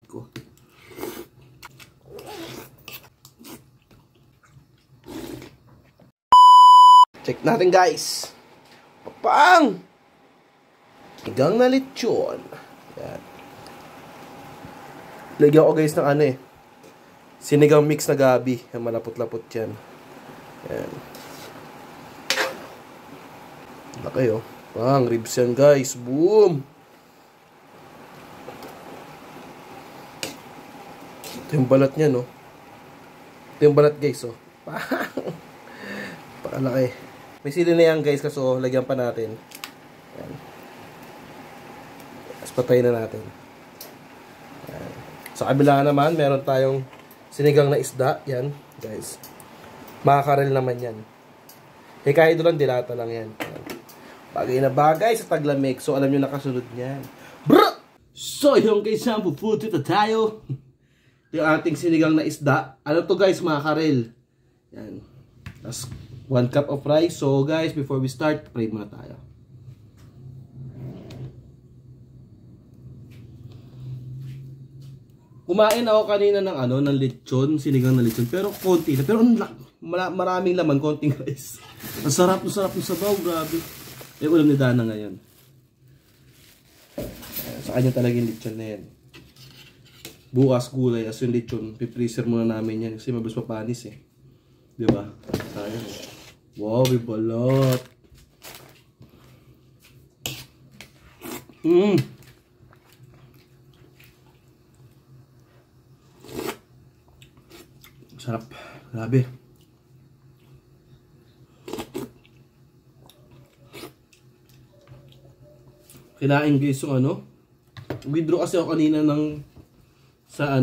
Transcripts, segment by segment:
ko. Check natin guys. Papang! Igang na lechon. Yan. Lagyan ko guys ng ano eh. Sinigang mix na gabi. Yan, malapot-lapot yan. Yan. Laki oh. Pang, ribs yan guys. Boom! Ito yung balat niya no. Ito yung balat guys oh. Pakalaki. May sili na yan guys, kaso lagyan pa natin. Yan. Tapos patayin na natin. Yan. Sa kabila naman, meron tayong sinigang na isda. Yan, guys. Makakarel naman yan. Eh, kahit doon, dilata lang yan. Yan. Bagay na bagay sa taglamig. So, alam nyo nakasunod niyan. Brr! So, yung guys, food ito tayo. Yung ating sinigang na isda. Ano to guys, makakarel. Yan. Tapos, 1 cup of rice. So guys, before we start, pray muna tayo. Kumain ako kanina ng ano, ng lechon, sinigang na lechon, pero konti na. Pero maraming laman, konting rice. Ang sarap ng sabaw, grabe. Eh, ulam ni Dana ngayon. Sa kanya talaga yung lechon na yan. Bukas gulay, as yung lechon, pipreaser muna namin yan kasi mabos papanis eh. Diba? Sayang. Wow, may balot. Sarap. Grabe. Kinain guys yung ano. Withdraw kasi ako kanina ng sa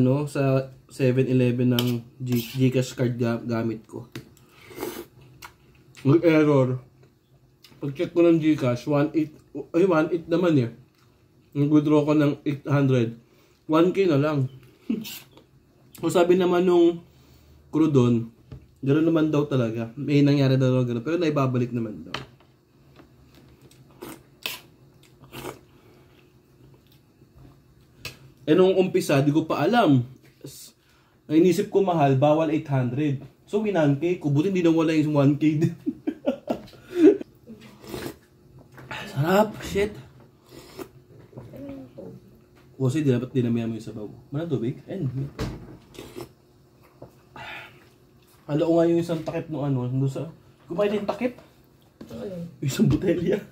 7-Eleven ng Gcash card gamit ko. Mag-error. Pag-check ko ng Gcash, 1.8 naman eh. Nag-withdraw ko ng 800. 1K na lang. So sabi naman nung crew doon, gano'n naman daw talaga. May nangyari daw gano'n. Pero naibabalik naman daw. Eh nung umpisa, di ko pa alam. Inisip ko mahal, bawal 800. So, 1K ko. Buti hindi nawala yung 1K din. Sarap. Shit. Kasi dapat dinamihan mo yung sabaw. Mana tubig? Hala ko nga yung isang takip ng ano. Kumain din takip? Ayun. Isang botelya.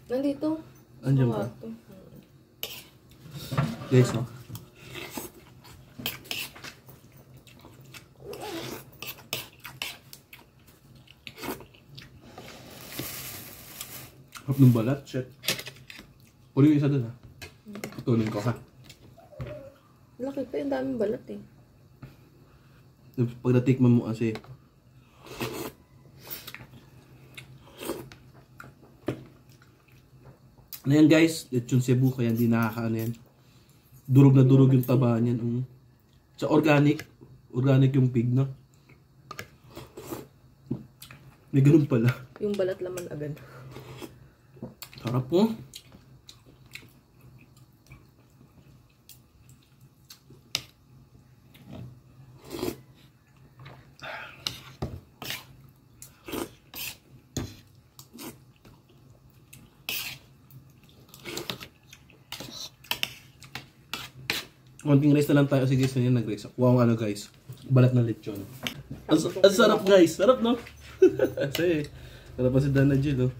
Nandito. Andiyan pa. Guys, no? Harap ng balat, shit. Uli yung isa dun ha. Putunin ko ha. Laki pa yung daming balat eh. Pag natikman mo kasi. Ano yan guys? Lechon Cebu kaya hindi nakakaano yan. Durog na durog yung taba niyan. Sa organic. Organic yung pig na. May ganun pala. Yung balat laman agad. Sarap po. Konting rice na lang tayo. Sige, guys, na nag-rice. Wow, ano guys. Balat ng lechon. Ang sarap guys. Sarap no? Kasi, sarap pa si Dana Jill oh.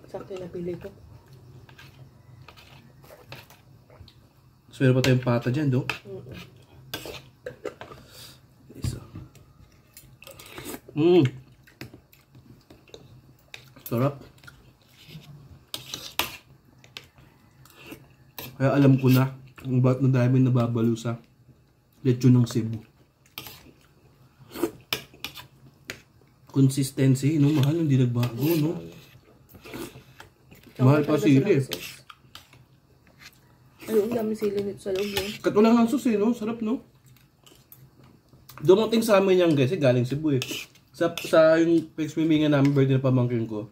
Sakto yung napili ko. So, meron pa tayong pata dyan, do? Isa. Sarap. Kaya alam ko na kung bakit na dami nababalo sa lechon ng Cebu. Consistency, no? Mahal, hindi nagbago, no? Mahal pa sili. Ayun, dami sili nito sa loob, no? Katulang ng sus, no? Sarap, no? Dumating sa amin yan, guys, galing Cebu, eh. Sa yung pagmimingan namin, birthday na pamangkin ko.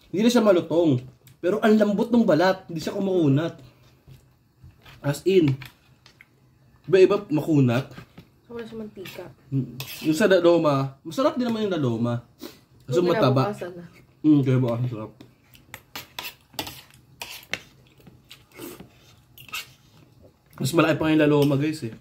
Hindi na siya malutong. Pero ang lambot ng balat, hindi siya kumukunat. As in. Iba-iba makunat. Wala siya mantika. Yung sa dadoma, masarap din naman yung dadoma. Kasi mataba. Kaya ba ang sarap. Mas malaki pa yung laloma guys eh.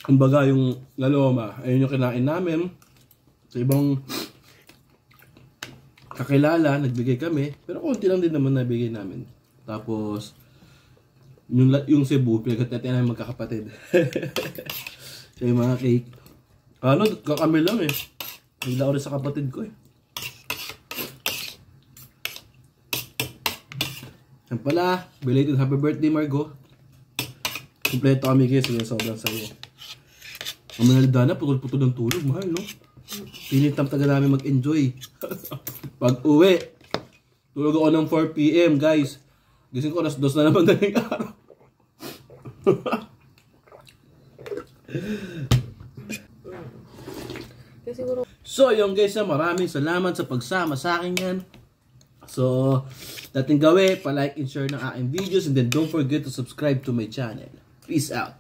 Kumbaga yung laloma, ayun yung kinain namin. Sa ibang kakilala, nagbigay kami. Pero konti lang din naman nabigay namin. Tapos, yung Cebu, pinagkatati namin magkakapatid. So yung mga cake. Ano, kami lang eh. Nagla rin sa kapatid ko eh. Yan pala, belated happy birthday Margo. Kompleto kami guys, sobrang sayo. Ang manalda na, putol-putol ng tulog, mahal, no? Pinitam taga namin mag-enjoy. Pag uwi, tulog ako ng 4 PM, guys. Gising ko, 2 na naman daling araw. So, yung guys, maraming salamat sa pagsama sa akin yan. So, dating gawin, pa-like and share ng aking videos, and then don't forget to subscribe to my channel. Peace out.